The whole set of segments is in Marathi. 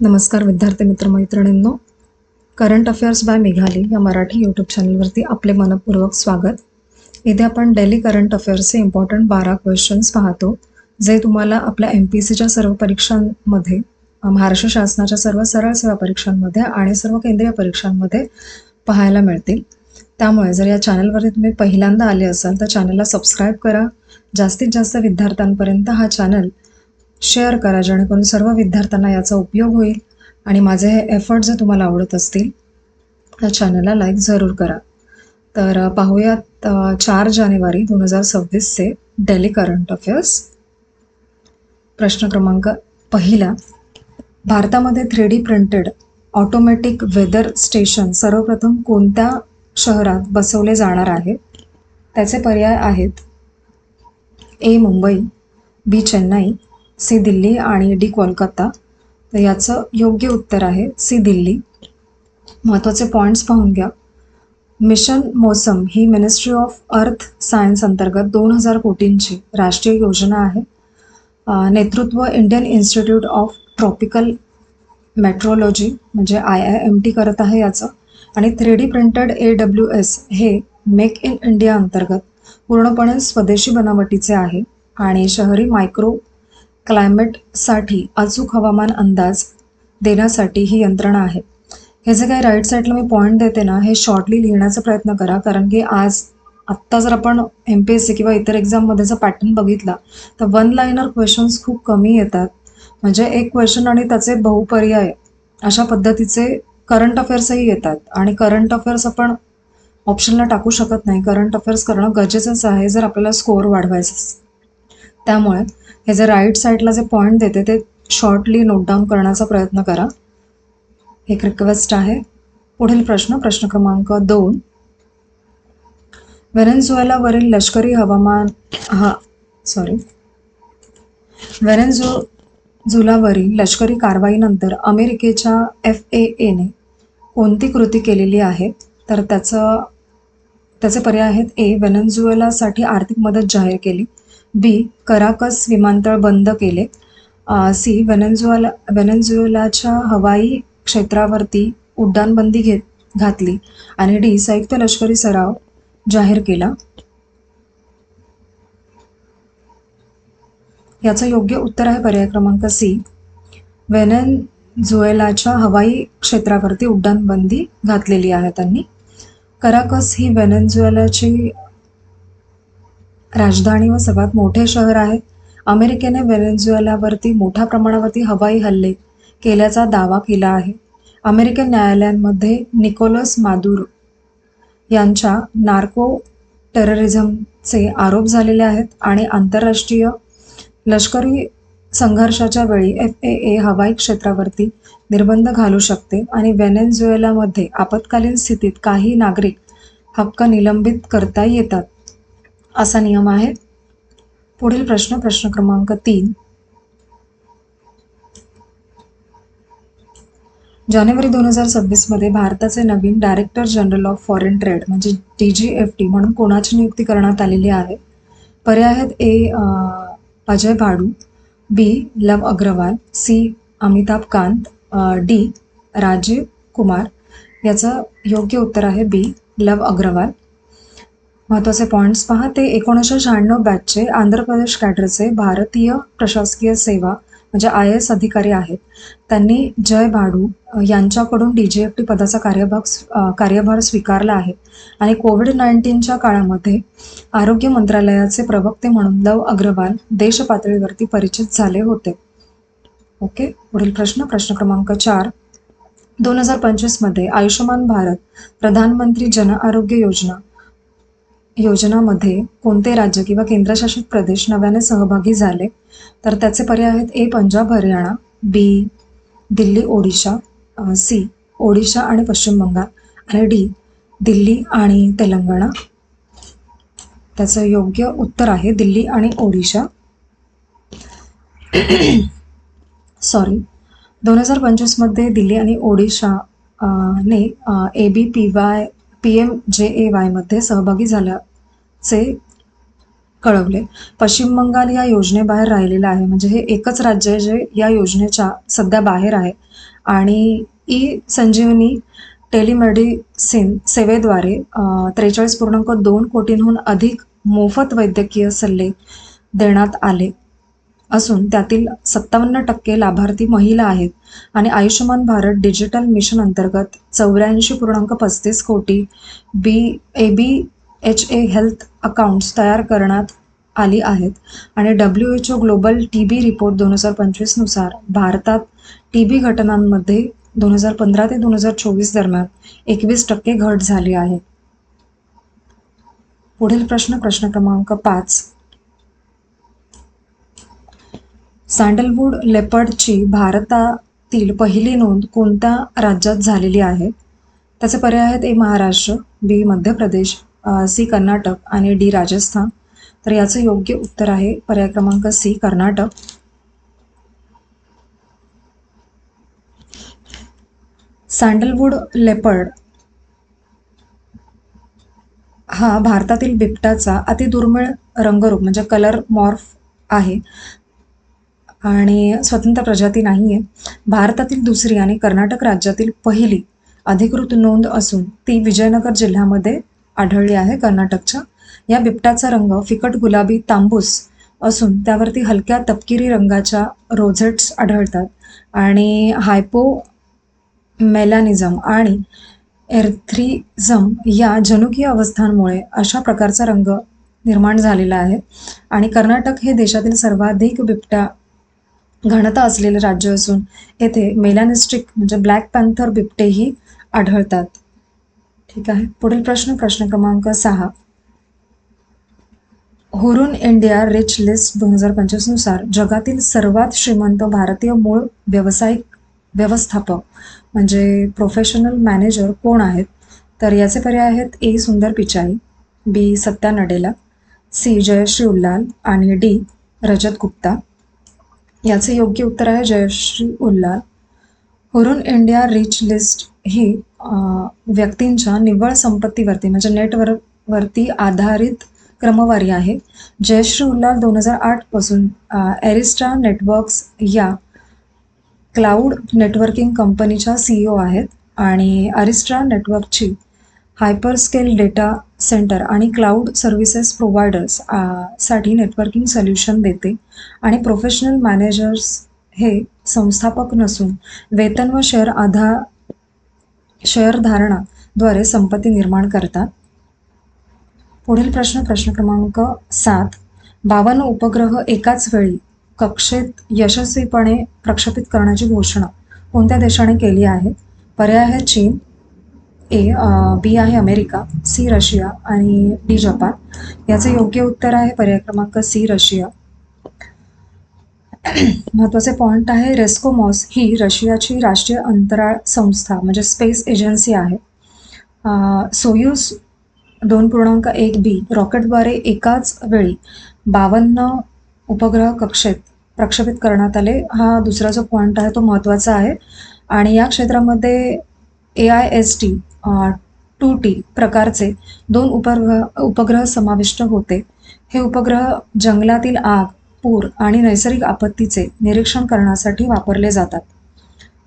नमस्कार विद्यार्थी मित्रमैत्रिणींनो, करंट अफेअर्स बाय मेघाली या मराठी यूट्यूब चॅनलवरती आपले मनपूर्वक स्वागत. इथे आपण डेली करंट अफेअर्सचे इम्पॉर्टंट 12 क्वेश्चन्स पाहतो, जे तुम्हाला आपल्या MPSCच्या सर्व परीक्षांमध्ये, महाराष्ट्र शासनाच्या सर्व सरळ सेवा परीक्षांमध्ये आणि सर्व केंद्रीय परीक्षांमध्ये पाहायला मिळतील. त्यामुळे जर या चॅनलवरती तुम्ही पहिल्यांदा आले असाल तर चॅनलला सबस्क्राईब करा. जास्तीत जास्त विद्यार्थ्यांपर्यंत हा चॅनल शेअर करा, जेणेकरून सर्व विद्यार्थ्यांना याचा उपयोग होईल. आणि माझे हे एफर्ट जर तुम्हाला आवडत असतील तर चॅनलला लाईक जरूर करा. तर पाहूयात 4 जानेवारी 2026चे डेली करंट अफेअर्स. प्रश्न क्रमांक पहिला, भारतामध्ये 3D printed automatic weather station सर्वप्रथम कोणत्या शहरात बसवले जाणार आहे? त्याचे पर्याय आहेत ए मुंबई, बी चेन्नई, सी दिल्ली आणि डी कोलकाता. तर याचं योग्य उत्तर आहे सी दिल्ली. महत्त्वाचे पॉईंट्स पाहून घ्या. मिशन मौसम ही मिनिस्ट्री ऑफ अर्थ सायन्स अंतर्गत 2000 कोटींची राष्ट्रीय योजना आहे. नेतृत्व Indian institute of tropical metrology म्हणजे IIMT करत आहे याचं. आणि 3D प्रिंटेड AWS हे मेक इन इंडिया अंतर्गत पूर्णपणे स्वदेशी बनावटीचे आहे आणि शहरी मायक्रो क्लायमेटसाठी अचूक हवामान अंदाज देण्यासाठी ही यंत्रणा आहे. हे जे काही राईट साईडला मी पॉईंट देते ना, हे शॉर्टली लिहिण्याचा प्रयत्न करा, कारण की आत्ता जर आपण MPSC किंवा इतर एक्झाममध्ये जर पॅटर्न बघितला तर 1 लाईनर क्वेश्चन्स खूप कमी येतात. म्हणजे एक क्वेश्चन आणि त्याचे बहुपर्याय अशा पद्धतीचे करंट अफेअर्सही येतात. आणि करंट अफेअर्स आपण ऑप्शनला टाकू शकत नाही. करंट अफेअर्स करणं गरजेचंच आहे जर आपल्याला स्कोअर वाढवायचा असेल. त्यामुळे हे जे राईट साईडला जे पॉईंट देते ते शॉर्टली नोट डाऊन करण्याचा प्रयत्न करा, एक रिक्वेस्ट आहे. पुढील प्रश्न, प्रश्न क्रमांक 2, व्हेनेझुएलावरील लष्करी व्हेनेझुएलावरील लष्करी कारवाईनंतर अमेरिकेच्या FAAने कोणती कृती केलेली आहे? तर त्याचे पर्याय आहेत ए व्हेनेझुएलासाठी आर्थिक मदत जाहीर केली, बी कराकस विमानतळ बंद केले, सी व्हेनेझुएलाच्या हवाई क्षेत्रावरती उड्डाणबंदी घातली आणि डी संयुक्त लष्करी सराव जाहीर केला. याचं योग्य उत्तर आहे पर्याय क्रमांक सी, व्हेनेझुएलाच्या हवाई क्षेत्रावरती उड्डाणबंदी घातलेली आहे त्यांनी. कराकस ही व्हेनेझुएलाची राजधानी व सर्वात मोठे शहर आहे. अमेरिकेने व्हेनेझुएलावरती मोठ्या प्रमाणावरती हवाई हल्ले केल्याचा दावा केला आहे. अमेरिकन न्यायालयांमध्ये निकोलस मादुरो यांच्या नार्को टेररिझमचे आरोप झालेले आहेत आणि आंतरराष्ट्रीय लष्करी संघर्षाच्या वेळी FAA हवाई क्षेत्रावरती निर्बंध घालू शकते आणि व्हेनेझुएलामध्ये आपत्कालीन स्थितीत काही नागरिक हक्क निलंबित करता येतात, असा नियम आहे. पुढील प्रश्न, प्रश्न क्रमांक 3, जानेवारी 2026 मध्ये भारताचे नवीन director general of foreign trade म्हणजे DGFT म्हणून कोणाची नियुक्ती करण्यात आलेली आहे? पर्याय आहेत ए अजय भाडू, बी लव अग्रवाल, सी अमिताभ कांत, डी राजीव कुमार. याचं योग्य उत्तर आहे बी लव अग्रवाल. महत्त्वाचे पॉईंट्स पहा. ते 1996 बॅचचे आंध्र प्रदेश कॅडरचे भारतीय प्रशासकीय सेवा म्हणजे IAS अधिकारी आहेत. त्यांनी जय भाडू यांच्याकडून DGFT पदाचा कार्यभार स्वीकारला आहे आणि कोविड-19च्या काळामध्ये आरोग्य मंत्रालयाचे प्रवक्ते म्हणून लव अग्रवाल देश पातळीवरती परिचित झाले होते. ओके. पुढील प्रश्न, प्रश्न क्रमांक 4, 2025 मध्ये आयुष्यमान भारत प्रधानमंत्री जन आरोग्य योजनामध्ये कोणते राज्य किंवा केंद्रशासित प्रदेश नव्याने सहभागी झाले? तर त्याचे पर्याय आहेत ए पंजाब हरियाणा, बी दिल्ली ओडिशा, सी ओडिशा आणि पश्चिम बंगाल आणि डी दिल्ली आणि तेलंगणा. त्याचं योग्य उत्तर आहे दिल्ली आणि ओडिशा. 2025 मध्ये दिल्ली आणि ओडिशा ने ABPMJAY मध्ये सहभागी झाल्याचे कळवले. पश्चिम बंगाल या योजनेबाहेर राहिलेलं आहे, म्हणजे हे एकच राज्य आहे जे या योजनेच्या सध्या बाहेर आहे. आणि ई संजीवनी टेलिमेडिसिन सेवेद्वारे 43.2 कोटींहून अधिक मोफत वैद्यकीय सल्ले देण्यात आले असून त्यातील 57% लाभार्थी महिला आहेत. आणि आयुष्यमान भारत डिजिटल मिशन अंतर्गत 84.35 कोटी ABHA हेल्थ अकाउंट्स तयार करण्यात आली आहेत. आणि WHO ग्लोबल TB रिपोर्ट 2025 नुसार भारतात TB घटनांमध्ये 2015 ते 2024 दरम्यान 21% घट झाली आहे. पुढील प्रश्न क्रमांक 5. सँडलवूड लेपर्डची भारतातील पहिली नोंद कोणत्या राज्यात झालेली आहे? त्याचे पर्याय आहेत: ए महाराष्ट्र, बी मध्य प्रदेश, सी कर्नाटक आणि डी राजस्थान. तर याचं योग्य उत्तर आहे पर्याय क्रमांक सी कर्नाटक. सँडलवूड लेपर्ड हा भारतातील बिबट्याचा अतिदुर्मिळ रंगरूप म्हणजे कलर मॉर्फ आहे आणि स्वतंत्र प्रजाती नाही आहे. भारतातील दुसरी आणि कर्नाटक राज्यातील पहिली अधिकृत नोंद असून ती विजयनगर जिल्ह्यामध्ये आढळली आहे कर्नाटकच्या. या बिबट्याचा रंग फिकट गुलाबी तांबूस असून त्यावरती हलक्या तपकिरी रंगाच्या रोझेट्स आढळतात आणि हायपोमेलॅनिझम आणि एर्थ्रिझम या जनुकीय अवस्थांमुळे अशा प्रकारचा रंग निर्माण झालेला आहे. आणि कर्नाटक हे देशातील सर्वाधिक बिबट्या घनता असलेले राज्य असून येथे मेलॅनिस्टिक म्हणजे ब्लॅक पॅन्थर बिबटेही आढळतात. ठीक आहे. पुढील प्रश्न क्रमांक 6. हुरून इंडिया रिच लिस्ट 2025 नुसार जगातील सर्वात श्रीमंत भारतीय मूळ व्यावसायिक व्यवस्थापक म्हणजे प्रोफेशनल मॅनेजर कोण आहेत? तर याचे पर्याय आहेत: A Sundar Pichai, B Satya Nadella, C Jayshree Ullal आणि डी रजत गुप्ता. याचे योग्य उत्तर आहे Jayshree Ullal. Hurun India rich list ही व्यक्तींच्या निव्वळ संपत्तीवरती म्हणजे नेटवरती आधारित क्रमवारी आहे. जयश्री उल्लाल 2008 पासून एरिस्ट्रा नेटवर्क्स या क्लाउड नेटवर्किंग कंपनीच्या CEO आहेत आणि अरिस्ट्रा नेटवर्कची हायपरस्केल डेटा सेंटर आणि क्लाउड सर्व्हिसेस प्रोव्हायडर्स साठी नेटवर्किंग सोल्युशन देते. आणि प्रोफेशनल मॅनेजर्स हे संस्थापक नसून वेतन व शेअर धारणाद्वारे संपत्ती निर्माण करतात. पुढील प्रश्न क्रमांक 7. 52 उपग्रह एकाच वेळी कक्षेत यशस्वीपणे प्रक्षेपित करण्याची घोषणा कोणत्या देशाने केली आहे? पर्याय आहे चीन, बी आहे अमेरिका, सी रशिया आणि डी जपान. याचे योग्य उत्तर आहे पर्याय क्रमांक सी रशिया. महत्त्वाचे पॉईंट आहे रेस्कोमॉस ही रशियाची राष्ट्रीय अंतराळ संस्था म्हणजे स्पेस एजन्सी आहे. सोयूज 2.1B रॉकेटद्वारे एकाच वेळी 52 उपग्रह कक्षेत प्रक्षेपित करण्यात आले. हा दुसरा जो पॉईंट आहे तो महत्त्वाचा आहे. आणि या क्षेत्रामध्ये AIST 2T प्रकारचे 2 उपग्रह समाविष्ट होते. हे उपग्रह जंगलातील आग, पूर आणि नैसर्गिक आपत्तीचे निरीक्षण करण्यासाठी वापरले जातात.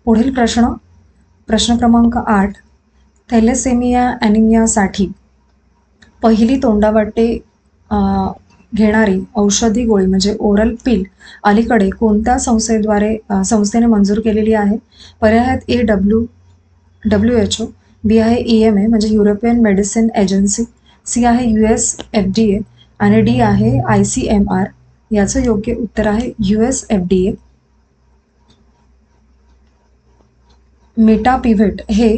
पुढील प्रश्न क्रमांक 8. थॅलेसेमिया ॲनिमियासाठी पहिली तोंडावाटे घेणारी औषधी गोळी म्हणजे ओरल पिल अलीकडे कोणत्या संस्थेने मंजूर केलेली आहे? पर्याय आहेत: ए WHO, बी आहे EMA म्हणजे युरोपियन मेडिसिन एजन्सी, सी आहे US FDA आणि डी आहे ICMR. याचं योग्य उत्तर आहे US FDA. मेटापिव्हेट हे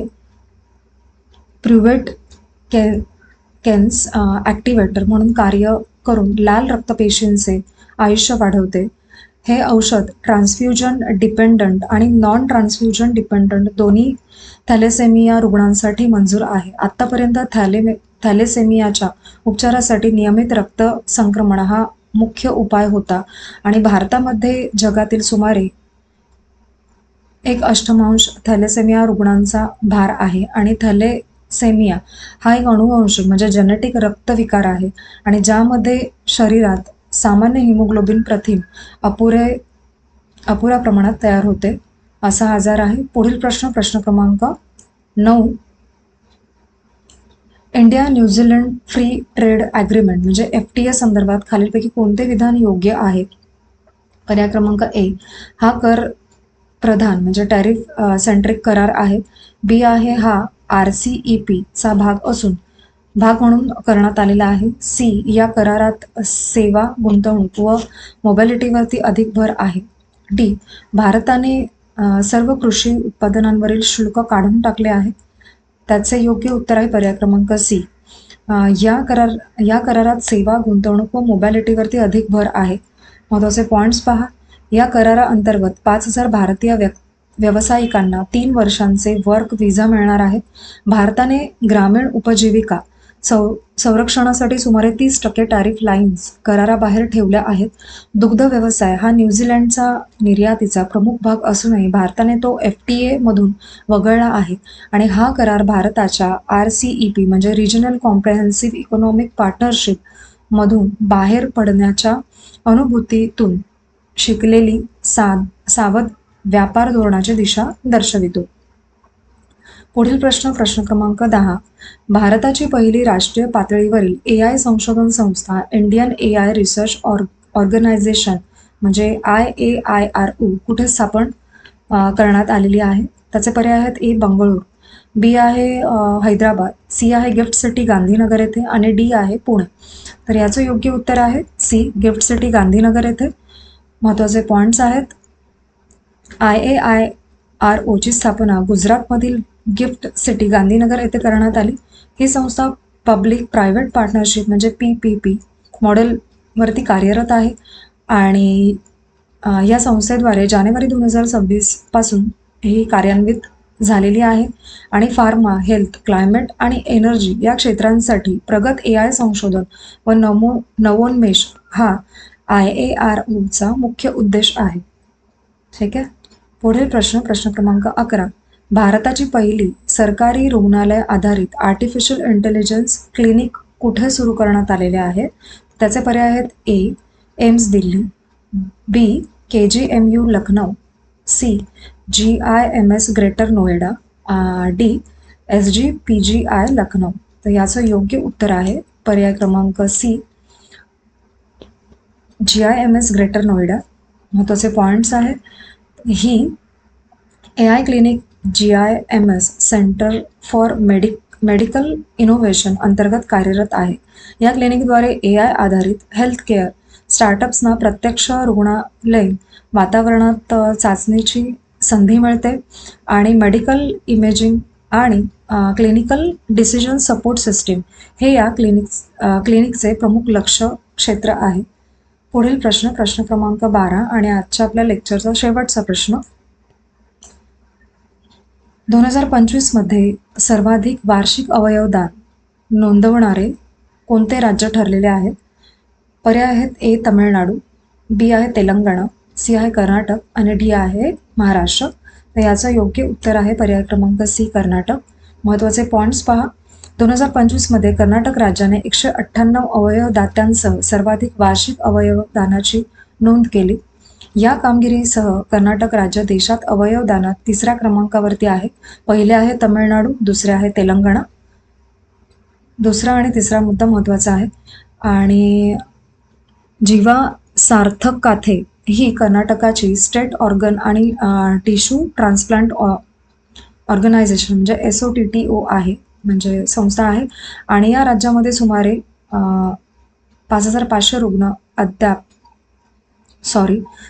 प्रुव्हेट केन्स ॲक्टिवेटर म्हणून कार्य करून लाल रक्तपेशींचे आयुष्य वाढवते. हे औषध ट्रान्सफ्युजन डिपेंडंट आणि नॉन ट्रान्सफ्युजन डिपेंडंट दोन्ही थॅलेसेमिया रुग्णांसाठी मंजूर आहे. आत्तापर्यंत थॅलेसेमियाच्या उपचारासाठी नियमित रक्त संक्रमण हा मुख्य उपाय होता आणि भारतामध्ये जगातील सुमारे 1/8 थॅलेसेमिया रुग्णांचा भार आहे आणि थॅलेसेमिया हा एक अनुवांशिक म्हणजे जेनेटिक रक्तविकार आहे आणि ज्यामध्ये शरीरात सामान्य हिमोग्लोबिन प्रथिन अपुऱ्या प्रमाणात तयार होते असा आजार आहे. पुढील प्रश्न क्रमांक 9. India New Zealand free trade agreement म्हणजे FTA संदर्भात खालीलपैकी कोणते विधान योग्य आहे? पर्याय क्रमांक ए, हा कर प्रधान म्हणजे टॅरिफ सेंट्रिक करार आहे. बी आहे हा RCEP चा भाग म्हणून करण्यात आलेला आहे. सी, या करारात सेवा, गुंतवणूक व मोबॅलिटीवरती अधिक भर आहे. डी, भारताने सर्व कृषी उत्पादनांवरील शुल्क काढून टाकले आहे. त्याचे योग्य उत्तर आहे पर्याय क्रमांक सी. या करारात सेवा, गुंतवणूक व मोबॅलिटीवरती अधिक भर आहे. महत्त्वाचे पॉईंट्स पहा. या कराराअंतर्गत 5,000 भारतीय व्यावसायिकांना 3 वर्षांचे वर्क व्हिसा मिळणार आहेत. भारताने ग्रामीण उपजीविका संरक्षणासाठी सुमारे 30% टॅरिफ लाईन्स कराराबाहेर ठेवल्या आहेत. दुग्ध व्यवसाय हा न्यूझीलंडचा निर्यातीचा प्रमुख भाग असूनही भारताने तो FTA मधून वगळला आहे आणि हा करार भारताच्या RCEP म्हणजे रिजनल कॉम्प्रेहेन्सिव्ह इकॉनॉमिक पार्टनरशिप मधून बाहेर पडण्याच्या अनुभूतीतून शिकलेली सावध व्यापार धोरणाची दिशा दर्शवितो. पुढील प्रश्न क्रमांक 10. भारताची पहिली राष्ट्रीय पातळीवरील AI संशोधन संस्था इंडियन AI रिसर्च ऑर्गनायझेशन म्हणजे IAIRO कुठे स्थापन करण्यात आलेली आहे? त्याचे पर्याय आहेत ए, बंगळूर, बी आहे हैदराबाद, सी आहे गिफ्ट सिटी गांधीनगर येथे आणि डी आहे पुणे. तर याचं योग्य उत्तर आहे सी, गिफ्ट सिटी गांधीनगर येथे. महत्त्वाचे पॉईंट्स आहेत. IAIRO ची स्थापना गुजरातमधील गिफ्ट सिटी गांधीनगर येथे करण्यात आली. ही संस्था पब्लिक प्रायव्हेट पार्टनरशिप म्हणजे PPP मॉडेलवरती कार्यरत आहे आणि या संस्थेद्वारे जानेवारी 2026 पासून ही कार्यान्वित झालेली आहे आणि फार्मा, हेल्थ, क्लायमेट आणि एनर्जी या क्षेत्रांसाठी प्रगत AI संशोधन व नवोन्मेष हा IAIROचा मुख्य उद्देश आहे. ठीक आहे. पुढील प्रश्न क्रमांक 11. भारताची पहिली सरकारी रुग्णालय आधारित आर्टिफिशियल इंटेलिजन्स क्लिनिक कुठे सुरू करण्यात आलेले आहे? त्याचे पर्याय आहेत A, AIIMS Delhi, B, KGMU Lucknow, C, GIMS Greater Noida, D, SGPGI Lucknow. तर याचं योग्य उत्तर आहे पर्याय क्रमांक सी, GIMS ग्रेटर नोएडा. महत्त्वाचे पॉईंट्स आहेत. ही AI clinic GIMS centre for medical innovation अंतर्गत कार्यरत आहे. या क्लिनिकद्वारे AI आधारित हेल्थ केअर स्टार्टअप्सना प्रत्यक्ष रुग्णालयीन वातावरणात चाचणीची संधी मिळते आणि मेडिकल इमेजिंग आणि क्लिनिकल डिसिजन सपोर्ट सिस्टीम हे या क्लिनिकचे प्रमुख लक्ष क्षेत्र आहे. पुढील प्रश्न क्रमांक 12 आणि आजच्या आपल्या लेक्चरचा शेवटचा प्रश्न. 2025 मध्ये सर्वाधिक वार्षिक अवयवदान नोंदवणारे कोणते राज्य ठरलेले आहेत? पर्याय आहेत ए, तामिळनाडू, बी आहे तेलंगणा, सी आहे कर्नाटक आणि डी आहे महाराष्ट्र. तर याचं योग्य उत्तर आहे पर्याय क्रमांक सी, कर्नाटक. महत्त्वाचे पॉईंट्स पहा. 2025 मध्ये कर्नाटक राज्याने 198 अवयवदात्यांसह सर्वाधिक वार्षिक अवयवदानाची नोंद केली. या कामगिरीसह कर्नाटक राज्य देशात अवयवदानात 3ऱ्या क्रमांकावरती आहे. पहिले आहे तमिळनाडू, दुसरे आहे तेलंगणा. दुसरा आणि तिसरा मुद्दा महत्त्वाचा आहे. आणि जीवा सार्थक काथे ही कर्नाटकाची स्टेट ऑर्गन आणि टिश्यू ट्रान्सप्लांट ऑर्गनायझेशन म्हणजे SOTTO आहे म्हणजे संस्था आहे आणि या राज्यामध्ये सुमारे 5,500 रुग्ण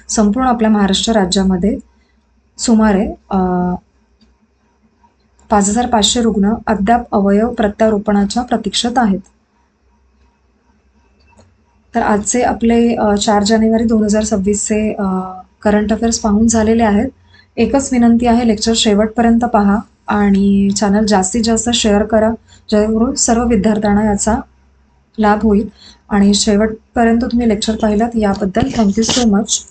संपूर्ण आपल्या महाराष्ट्र राज्यामध्ये सुमारे 5,500 रुग्ण अद्याप अवयव प्रत्यारोपणाच्या प्रतीक्षेत आहेत. तर आजचे आपले 4 जानेवारी 2026चे करंट अफेअर्स पाहून झालेले आहेत. एकच विनंती आहे, लेक्चर शेवटपर्यंत पहा आणि चॅनल जास्तीत जास्त शेअर करा जेणेकरून सर्व विद्यार्थ्यांना याचा लाभ होईल. आणि शेवटपर्यंत तुम्ही लेक्चर पाहिलात याबद्दल थँक्यू सो मच.